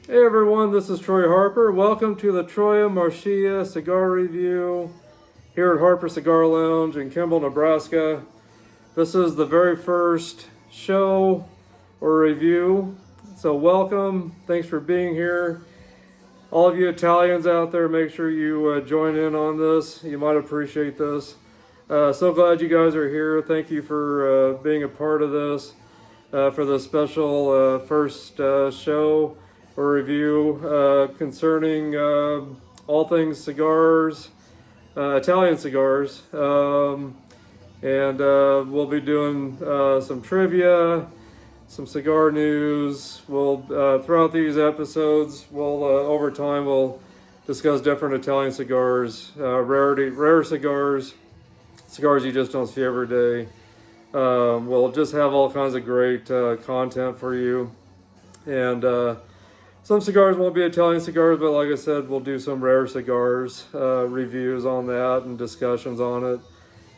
Hey everyone, this is Troy Harper. Welcome to the Troya Marcia Cigar Review here at Harper Cigar Lounge in Kimball, Nebraska. This is the very first show or review, so welcome. Thanks for being here. All of you Italians out there, make sure you join in on this. You might appreciate this. So glad you guys are here. Thank you for being a part of this for the special first show or review concerning all things cigars, Italian cigars, and we'll be doing some trivia, some cigar news. We'll throughout these episodes, we'll over time we'll discuss different Italian cigars, rare cigars, cigars you just don't see every day. We'll just have all kinds of great content for you, and some cigars won't be Italian cigars, but like I said, we'll do some rare cigars reviews on that and discussions on it.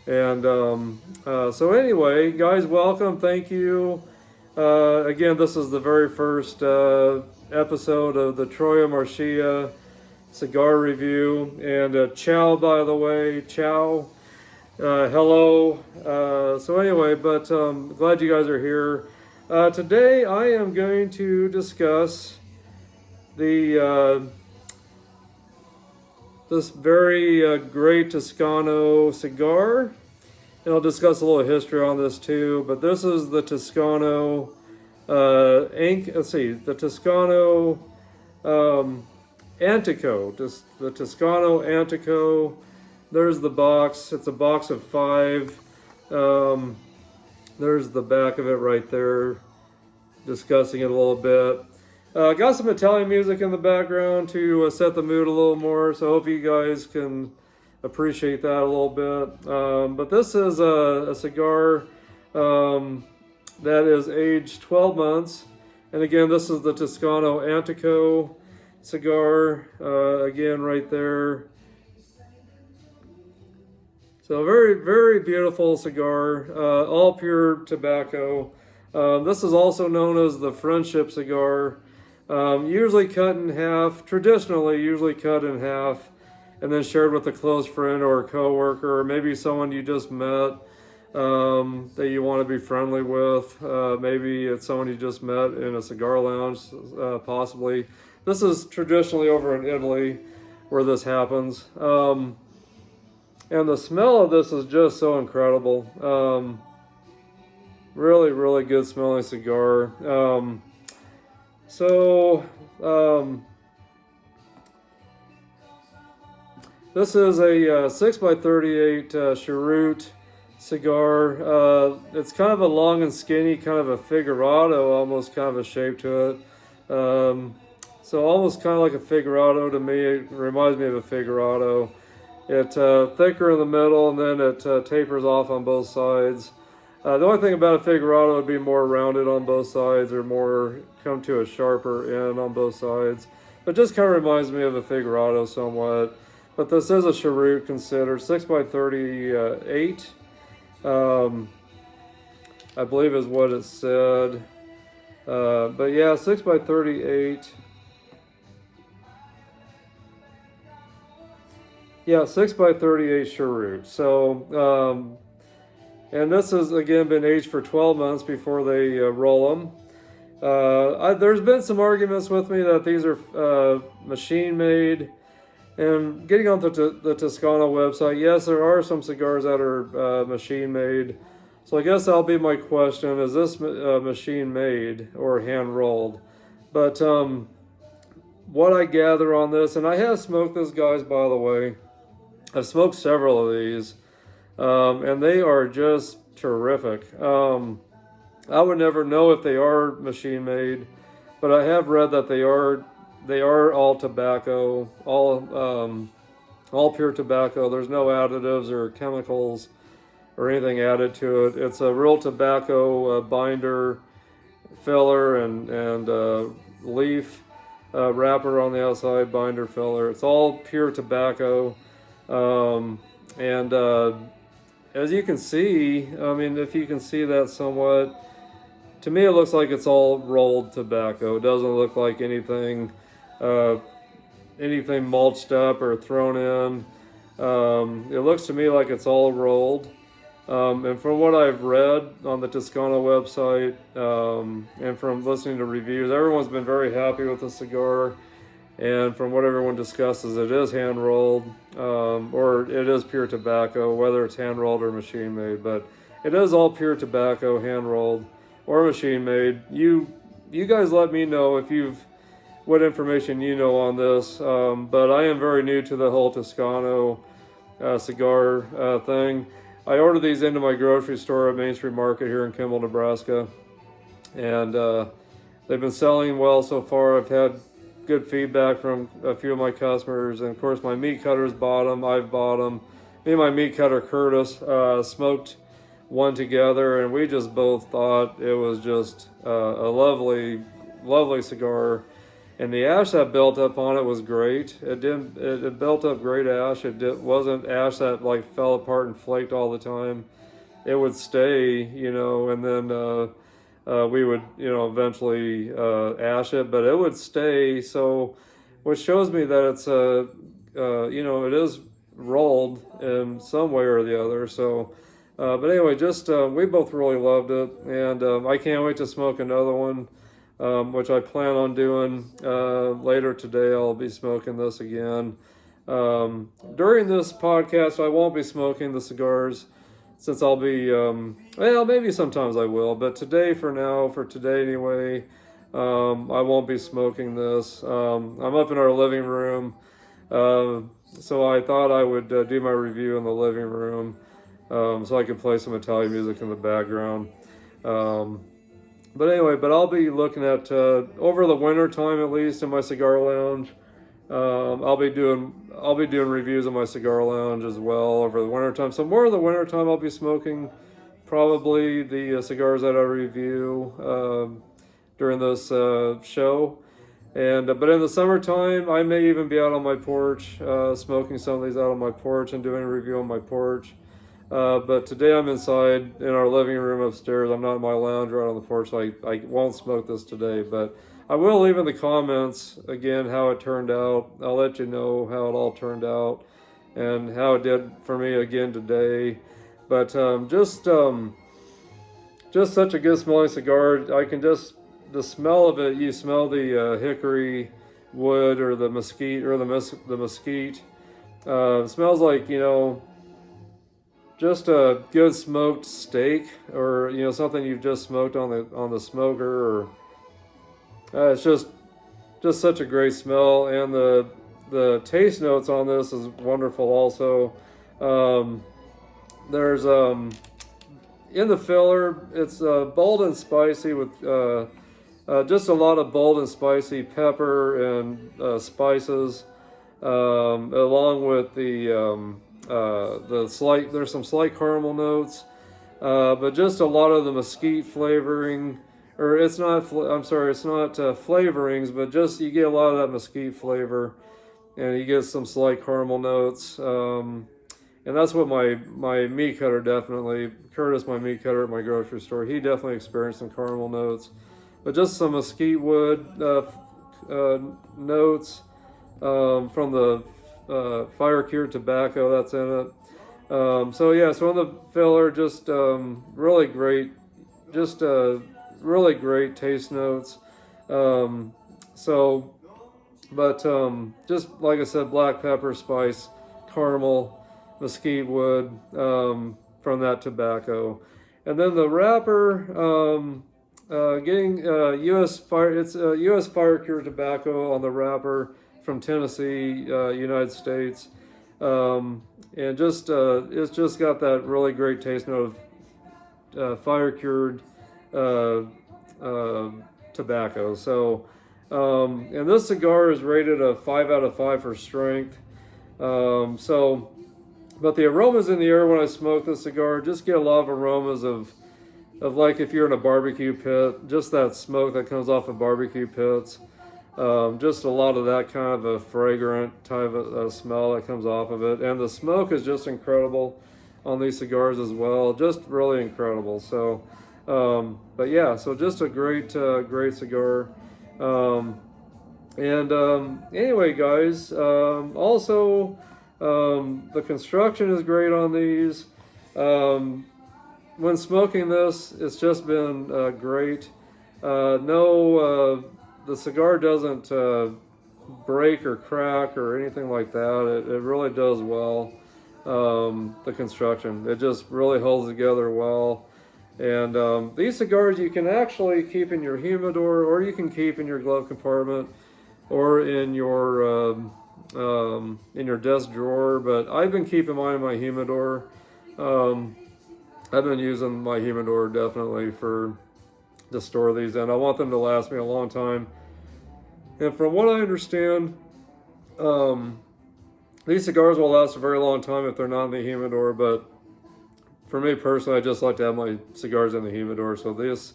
And so anyway, guys, welcome. Thank you. Again, this is the very first episode of the Troya Marcia Cigar Review. And ciao, by the way, ciao. Hello. So anyway, but glad you guys are here. Today I am going to discuss this very great Toscano cigar, and I'll discuss a little history on this too. But this is the Toscano the Toscano Antico, the Toscano Antico. There's the box. It's a box of 5. There's the back of it right there, discussing it a little bit. Got some Italian music in the background to set the mood a little more, so I hope you guys can appreciate that a little bit. But this is a cigar that is aged 12 months. And again, this is the Toscano Antico cigar, again right there. So very, very beautiful cigar, all pure tobacco. This is also known as the friendship cigar. Usually cut in half, traditionally usually cut in half, and then shared with a close friend or a coworker, or maybe someone you just met that you want to be friendly with. Maybe it's someone you just met in a cigar lounge, possibly. This is traditionally over in Italy where this happens. And the smell of this is just so incredible. Really, really good smelling cigar. This is a 6x38 Cheroot cigar. It's kind of a long and skinny, kind of a figurado, almost kind of a shape to it. So almost kind of like a figurado to me. It reminds me of a figurado. It's thicker in the middle, and then it tapers off on both sides. The only thing about a figurado would be more rounded on both sides, or more come to a sharper end on both sides. But just kind of reminds me of a figurado somewhat. But this is a Cheroot considered 6x38. I believe is what it said. But yeah, 6x38. Yeah, 6x38 Cheroot. So, and this has again been aged for 12 months before they roll them. There's been some arguments with me that these are machine made. And getting onto the Toscano website, yes, there are some cigars that are machine made. So I guess that'll be my question: is this machine made or hand rolled? But what I gather on this, and I have smoked this, guys, by the way. I've smoked several of these, and they are just terrific. I would never know if they are machine made, but I have read that they are all tobacco, all pure tobacco. There's no additives or chemicals or anything added to it. It's a real tobacco binder, filler, and leaf wrapper on the outside, binder, filler. It's all pure tobacco. As you can see, I mean, if you can see that somewhat, to me it looks like it's all rolled tobacco. It doesn't look like anything mulched up or thrown in. It looks to me like it's all rolled. And from what I've read on the Toscano website, and from listening to reviews, everyone's been very happy with the cigar. And from what everyone discusses, it is hand rolled, or it is pure tobacco, whether it's hand rolled or machine made. But it is all pure tobacco, hand rolled or machine made. You guys let me know if what information you know on this. But I am very new to the whole Toscano cigar thing. I ordered these into my grocery store at Main Street Market here in Kimball, Nebraska, and they've been selling well so far. I've had good feedback from a few of my customers, and of course my meat cutters bought them. I've bought them. Me and my meat cutter Curtis smoked one together, and we just both thought it was just a lovely cigar. And the ash that built up on it was great. It built up great ash. Wasn't ash that like fell apart and flaked all the time. It would stay, and then we would, eventually ash it, but it would stay. So, which shows me that it's it is rolled in some way or the other. So, but anyway, just we both really loved it, and I can't wait to smoke another one. Which I plan on doing later today. I'll be smoking this again. During this podcast, I won't be smoking the cigars since I'll be, well, maybe sometimes I will, but today, for today anyway, I won't be smoking this. I'm up in our living room, so I thought I would do my review in the living room, so I could play some Italian music in the background. But anyway, I'll be looking at, over the winter time at least in my cigar lounge, I'll be doing reviews of my cigar lounge as well over the winter time. So more of the winter time I'll be smoking probably the cigars that I review during this show. And but in the summertime, I may even be out on my porch, smoking some of these out on my porch and doing a review on my porch. But today I'm inside in our living room upstairs. I'm not in my lounge right on the porch, so I won't smoke this today. But I will leave in the comments, again, how it turned out. I'll let you know how it all turned out and how it did for me again today. But just such a good smelling cigar. I can just, the smell of it, you smell the hickory wood or the mesquite or the mesquite. It smells like, just a good smoked steak, or something you've just smoked on the smoker, or it's just such a great smell. And the taste notes on this is wonderful also. There's in the filler, it's bold and spicy with just a lot of bold and spicy pepper and spices, along with there's some slight caramel notes, but just a lot of the mesquite flavoring, or it's not flavorings, but just you get a lot of that mesquite flavor, and you get some slight caramel notes, and that's what my meat cutter definitely, Curtis, my meat cutter at my grocery store, he definitely experienced some caramel notes, but just some mesquite wood notes from the fire cured tobacco that's in it. So in the filler, just really great taste notes. Just like I said, black pepper, spice, caramel, mesquite wood from that tobacco. And then the wrapper, getting U.S. fire cured tobacco on the wrapper from Tennessee, United States, and just it's just got that really great taste note of fire cured tobacco. So, and this cigar is rated a 5 out of 5 for strength. But the aromas in the air when I smoke this cigar, just get a lot of aromas of like if you're in a barbecue pit, just that smoke that comes off of barbecue pits. Just a lot of that kind of a fragrant type of smell that comes off of it. And the smoke is just incredible on these cigars as well. Just really incredible. So But yeah, so just a great cigar. Anyway, guys, also the construction is great on these. When smoking this, it's just been great. The cigar doesn't break or crack or anything like that. It really does well. The construction, it just really holds together well. And these cigars you can actually keep in your humidor, or you can keep in your glove compartment, or in your desk drawer. But I've been keeping mine in my humidor. I've been using my humidor definitely to store these in. I want them to last me a long time. And from what I understand, these cigars will last a very long time if they're not in the humidor. But for me personally, I just like to have my cigars in the humidor. So this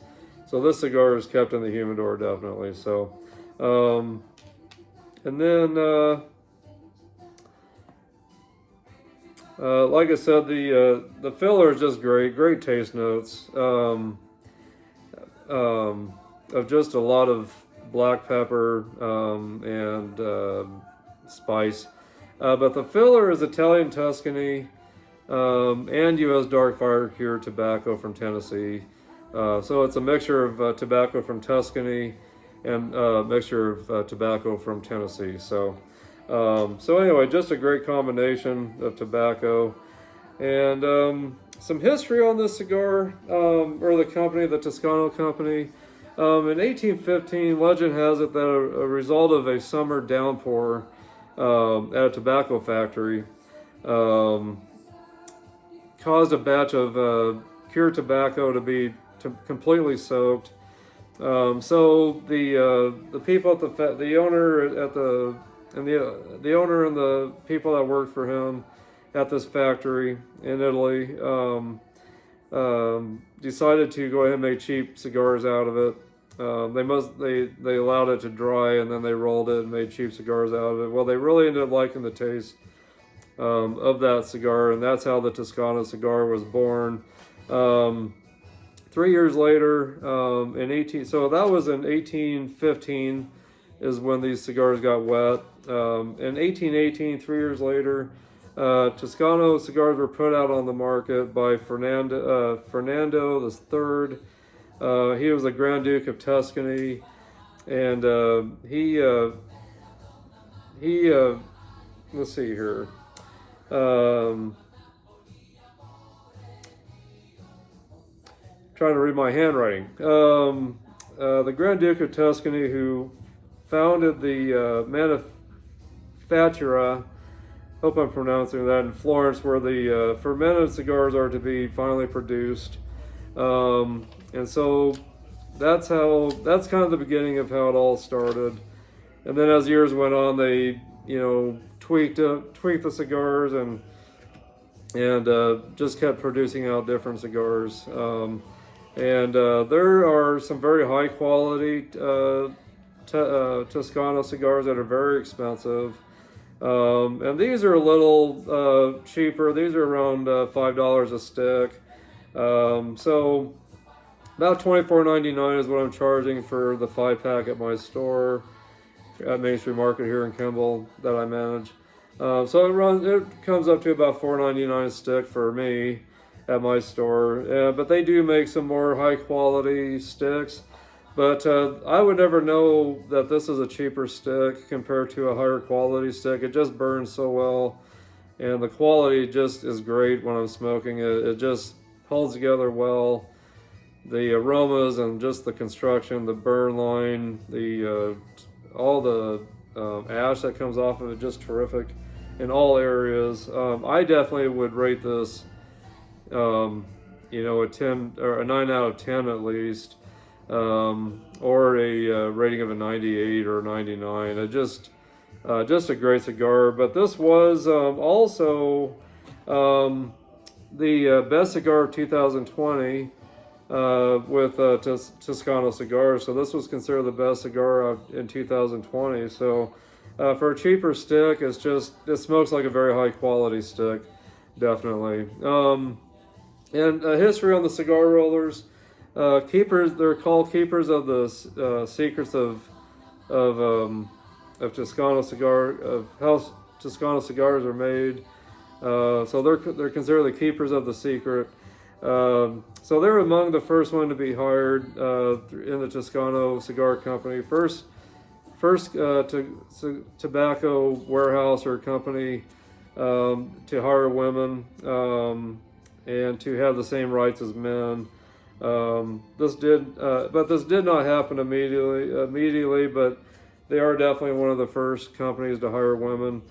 cigar is kept in the humidor definitely. So, and then like I said, the filler is just great taste notes of just a lot of black pepper and spice. But the filler is Italian Tuscany and U.S. dark fire cured tobacco from Tennessee. So it's a mixture of tobacco from Tuscany and a mixture of tobacco from Tennessee. So anyway, just a great combination of tobacco. And some history on this cigar, or the company, the Toscano company. In 1815, legend has it that a result of a summer downpour at a tobacco factory caused a batch of cured tobacco to be completely soaked. So the people at the owner and the people that worked for him at this factory in Italy decided to go ahead and make cheap cigars out of it. They allowed it to dry, and then they rolled it and made cheap cigars out of it. Well, they really ended up liking the taste of that cigar, and that's how the Toscano cigar was born. 3 years later, so that was in 1815 is when these cigars got wet. In 1818, 3 years later, Toscano cigars were put out on the market by Fernando III. He was the Grand Duke of Tuscany, and he let's see here. Trying to read my handwriting. The Grand Duke of Tuscany, who founded the Manufactura, hope I'm pronouncing that, in Florence, where the fermented cigars are to be finally produced. And so that's kind of the beginning of how it all started. And then as years went on, they tweaked the cigars and just kept producing out different cigars. There are some very high quality Toscano cigars that are very expensive. And these are a little cheaper. These are around $5 a stick. So about $24.99 is what I'm charging for the 5-pack at my store at Main Street Market here in Kimball that I manage. So it comes up to about $4.99 a stick for me at my store. But they do make some more high quality sticks. But I would never know that this is a cheaper stick compared to a higher quality stick. It just burns so well, and the quality just is great when I'm smoking it. It just holds together well. The aromas and just the construction, the burn line, all the ash that comes off of it, just terrific in all areas. I definitely would rate this, a 10 or a 9 out of 10 at least. Or a rating of a 98 or 99. Just a great cigar. But this was also the best cigar of 2020 with Toscano cigars. So this was considered the best cigar in 2020. So for a cheaper stick, it smokes like a very high quality stick, definitely. And history on the cigar rollers. keepers. They're called keepers of the secrets of Toscano cigar, of how Toscano cigars are made. So they're considered the keepers of the secret. So they're among the first one to be hired in the Toscano Cigar Company. First tobacco warehouse or company to hire women and to have the same rights as men. This did not happen immediately, but they are definitely one of the first companies to hire women.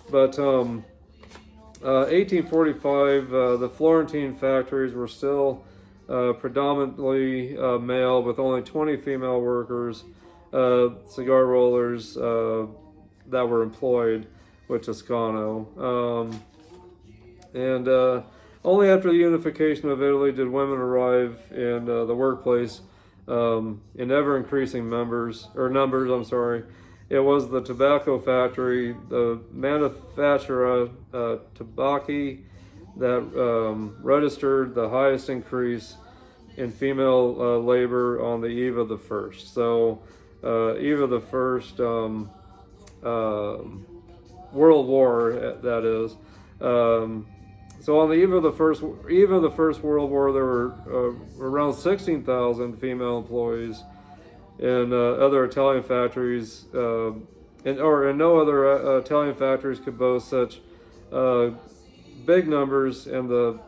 But 1845, the Florentine factories were still predominantly male, with only 20 female workers, cigar rollers that were employed with Toscano. Only after the unification of Italy did women arrive in the workplace in ever-increasing numbers. It was the tobacco factory, the manufacturer Tabacchi, that registered the highest increase in female labor on the eve of the first. So, eve of the first World War, that is. So on the eve of the first World War, there were around 16,000 female employees in other Italian factories, and no other Italian factories could boast such big numbers, and the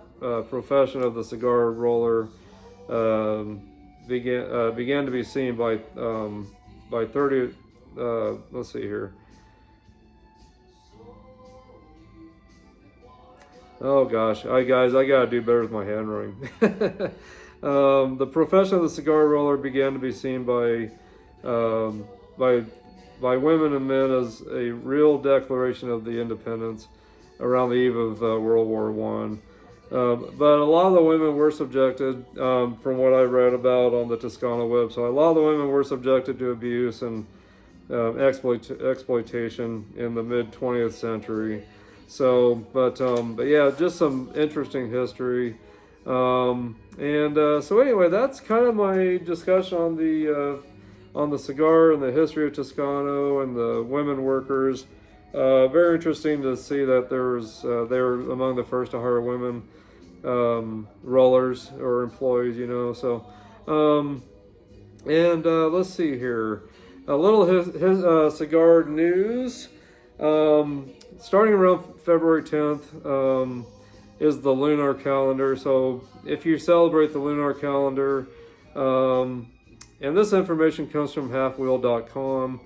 profession of the cigar roller began to be seen by 30. Let's see here. Oh gosh, guys, I gotta do better with my handwriting. The profession of the cigar roller began to be seen by women and men as a real declaration of the independence around the eve of World War I. But a lot of the women were subjected, from what I read about on the Toscano website, a lot of the women were subjected to abuse and exploitation in the mid-20th century. So, but yeah, just some interesting history. So anyway, that's kind of my discussion on the cigar and the history of Toscano and the women workers. Very interesting to see that they were among the first to hire women rollers or employees, you know. So, let's see here, a little cigar news. Starting around February 10th is the lunar calendar. So if you celebrate the lunar calendar, and this information comes from halfwheel.com,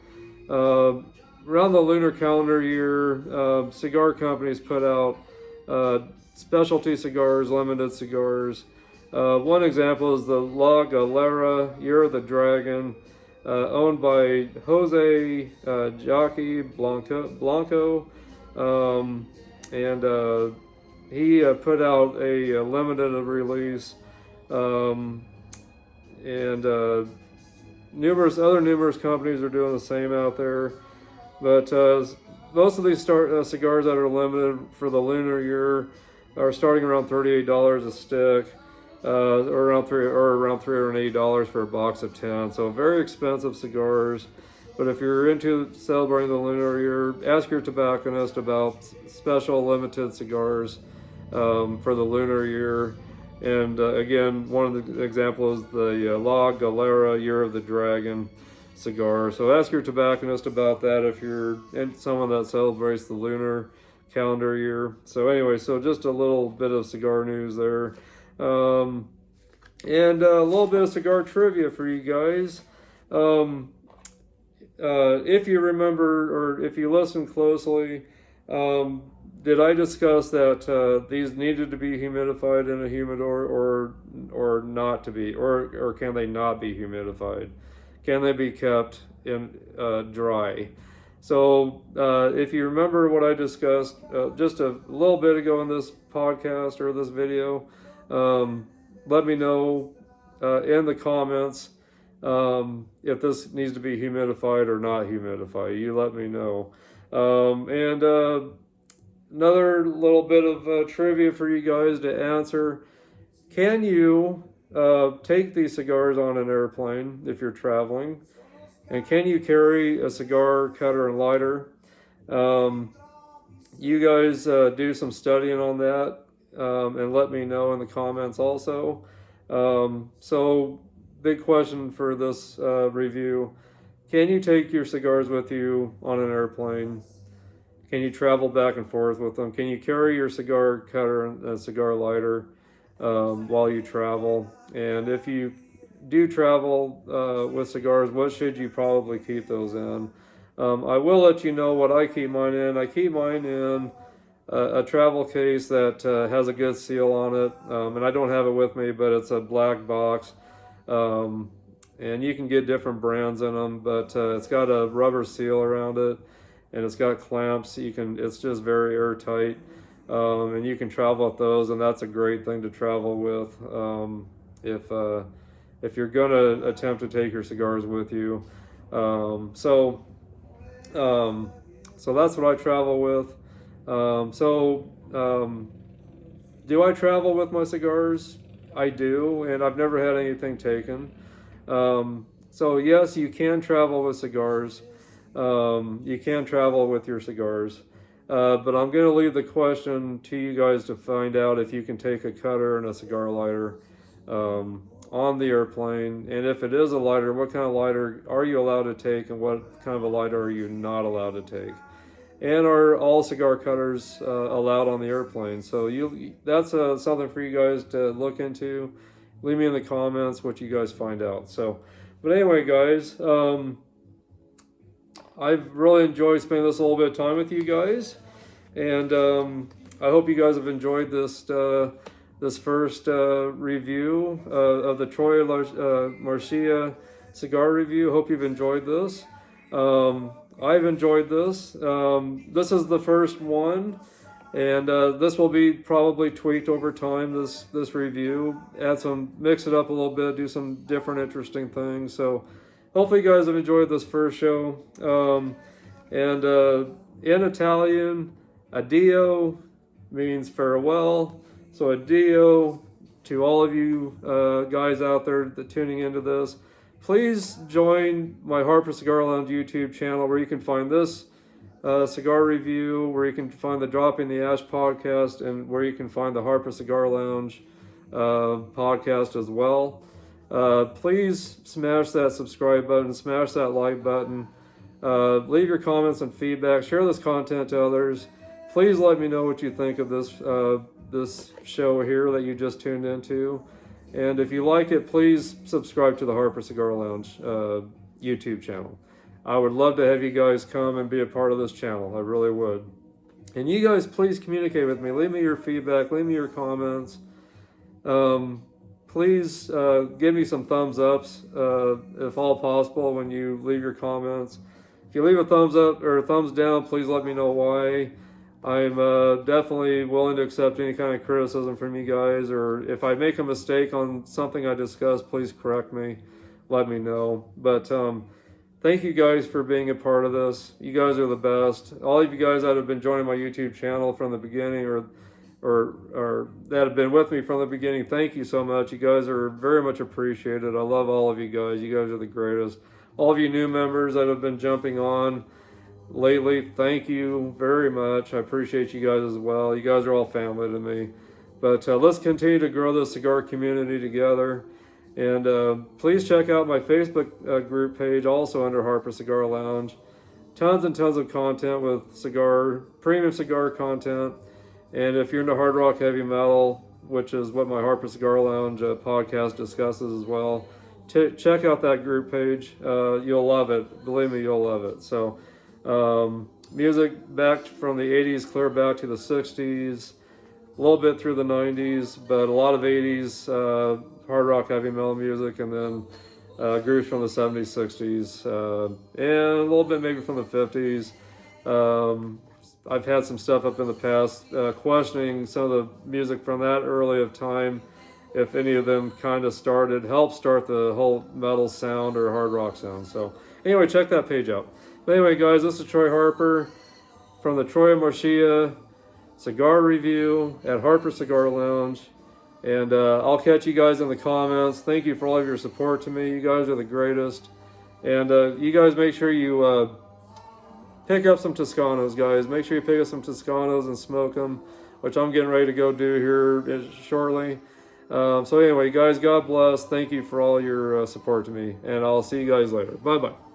around the lunar calendar year, cigar companies put out specialty cigars, limited cigars. One example is the La Galera Year of the Dragon, owned by Jose Jockey Blanco. He put out a limited release, numerous companies are doing the same out there. But most of these cigars that are limited for the lunar year are starting around $38 a stick, or around $380 for a box of 10. So very expensive cigars. But if you're into celebrating the lunar year, ask your tobacconist about special limited cigars for the lunar year. And again, one of the examples is the La Galera Year of the Dragon cigar. So ask your tobacconist about that if you're someone that celebrates the lunar calendar year. So anyway, so just a little bit of cigar news there. And a little bit of cigar trivia for you guys. If you remember, or if you listen closely, did I discuss that these needed to be humidified in a humidor, or not to be, or can they not be humidified? Can they be kept in dry? So if you remember what I discussed just a little bit ago in this podcast or this video, let me know in the comments if this needs to be humidified or not humidified. You let me know. Another little bit of trivia for you guys to answer. Can you take these cigars on an airplane if you're traveling? And can you carry a cigar cutter and lighter? You guys do some studying on that and let me know in the comments also. So big question for this review. Can you take your cigars with you on an airplane? Can you travel back and forth with them? Can you carry your cigar cutter and a cigar lighter while you travel? And if you do travel with cigars, what should you probably keep those in? I will let you know what I keep mine in. I keep mine in a travel case that has a good seal on it. And I don't have it with me, but it's a black box. And you can get different brands in them, but it's got a rubber seal around it. And it's got clamps. It's just very airtight, and you can travel with those, and that's a great thing to travel with if you're gonna attempt to take your cigars with you. So that's what I travel with. Do I travel with my cigars? I do, and I've never had anything taken. So yes, you can travel with cigars. You can travel with your cigars, but I'm going to leave the question to you guys to find out if you can take a cutter and a cigar lighter on the airplane, and if it is a lighter, what kind of lighter are you allowed to take, and what kind of a lighter are you not allowed to take, and are all cigar cutters allowed on the airplane? So that's something for you guys to look into. Leave me in the comments what you guys find out. But anyway, guys, I've really enjoyed spending this a little bit of time with you guys, and I hope you guys have enjoyed this first review of the Troy Marcia cigar review. Hope you've enjoyed this. I've enjoyed this. This is the first one, and this will be probably tweaked over time. This review, mix it up a little bit, do some different interesting things. So hopefully you guys have enjoyed this first show. And in Italian, Addio means farewell. So Addio to all of you guys out there that tuning into this. Please join my Harper Cigar Lounge YouTube channel, where you can find this cigar review, where you can find the Dropping the Ash podcast, and where you can find the Harper Cigar Lounge podcast as well. Please smash that subscribe button, smash that like button, leave your comments and feedback, share this content to others. Please let me know what you think of this show here that you just tuned into. And if you like it, please subscribe to the Harper Cigar Lounge YouTube channel. I would love to have you guys come and be a part of this channel. I really would. And you guys, please communicate with me. Leave me your feedback, leave me your comments. Please give me some thumbs ups, if all possible, when you leave your comments. If you leave a thumbs up or a thumbs down, please let me know why. I'm definitely willing to accept any kind of criticism from you guys, or if I make a mistake on something I discussed, please correct me, let me know. But thank you guys for being a part of this. You guys are the best. All of you guys that have been joining my YouTube channel from the beginning, or that have been with me from the beginning, thank you so much. You guys are very much appreciated. I love all of you guys. You guys are the greatest. All of you new members that have been jumping on lately, thank you very much. I appreciate you guys as well. You guys are all family to me. But let's continue to grow the cigar community together. And please check out my Facebook group page, also under Harper Cigar Lounge. Tons and tons of content with premium cigar content. And if you're into hard rock, heavy metal, which is what my Harper Cigar Lounge podcast discusses as well, check out that group page. You'll love it. Believe me, you'll love it. So music back from the 80s, clear back to the 60s, a little bit through the 90s, but a lot of 80s hard rock, heavy metal music, and then groups from the 70s, 60s, and a little bit maybe from the 50s. I've had some stuff up in the past questioning some of the music from that early of time, if any of them kind of helped start the whole metal sound or hard rock sound. So anyway, check that page out. But anyway, guys, this is Troy Harper from the Troy Marcia Cigar Review at Harper Cigar Lounge. And I'll catch you guys in the comments. Thank you for all of your support to me. You guys are the greatest. And you guys make sure you pick up some Toscanos, guys. Make sure you pick up some Toscanos and smoke them, which I'm getting ready to go do here shortly. So anyway, guys, God bless. Thank you for all your support to me. And I'll see you guys later. Bye-bye.